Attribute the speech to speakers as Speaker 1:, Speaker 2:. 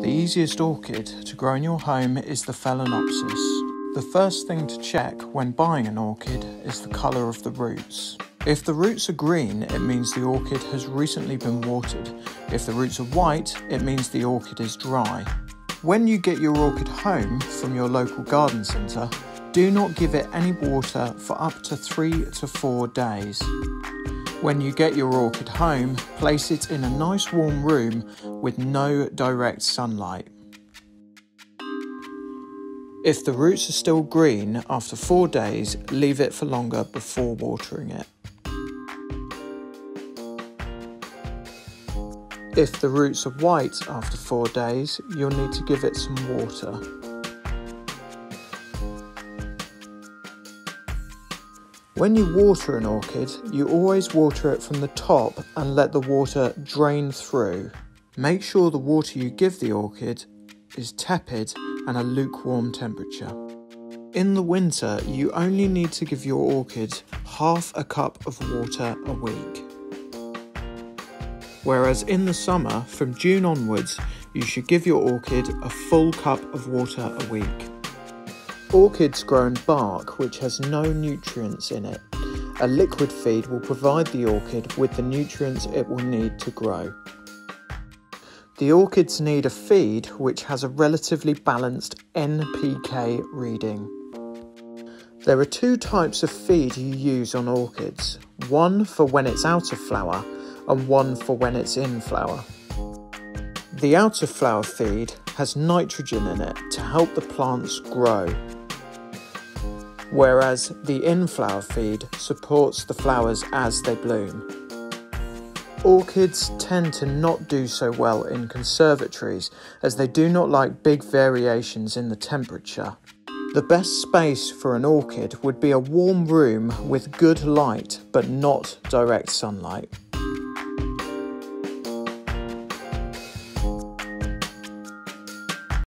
Speaker 1: The easiest orchid to grow in your home is the Phalaenopsis. The first thing to check when buying an orchid is the colour of the roots. If the roots are green, it means the orchid has recently been watered. If the roots are white, it means the orchid is dry. When you get your orchid home from your local garden centre, do not give it any water for up to 3 to 4 days. When you get your orchid home, place it in a nice warm room with no direct sunlight. If the roots are still green after 4 days, leave it for longer before watering it. If the roots are white after 4 days, you'll need to give it some water. When you water an orchid, you always water it from the top and let the water drain through. Make sure the water you give the orchid is tepid and a lukewarm temperature. In the winter, you only need to give your orchid half a cup of water a week. Whereas in the summer, from June onwards, you should give your orchid a full cup of water a week. Orchids grow in bark which has no nutrients in it. A liquid feed will provide the orchid with the nutrients it will need to grow. The orchids need a feed which has a relatively balanced NPK reading. There are 2 types of feed you use on orchids, one for when it's out of flower and one for when it's in flower. The out of flower feed has nitrogen in it to help the plants grow, whereas the in-flower feed supports the flowers as they bloom. Orchids tend to not do so well in conservatories as they do not like big variations in the temperature. The best space for an orchid would be a warm room with good light but not direct sunlight.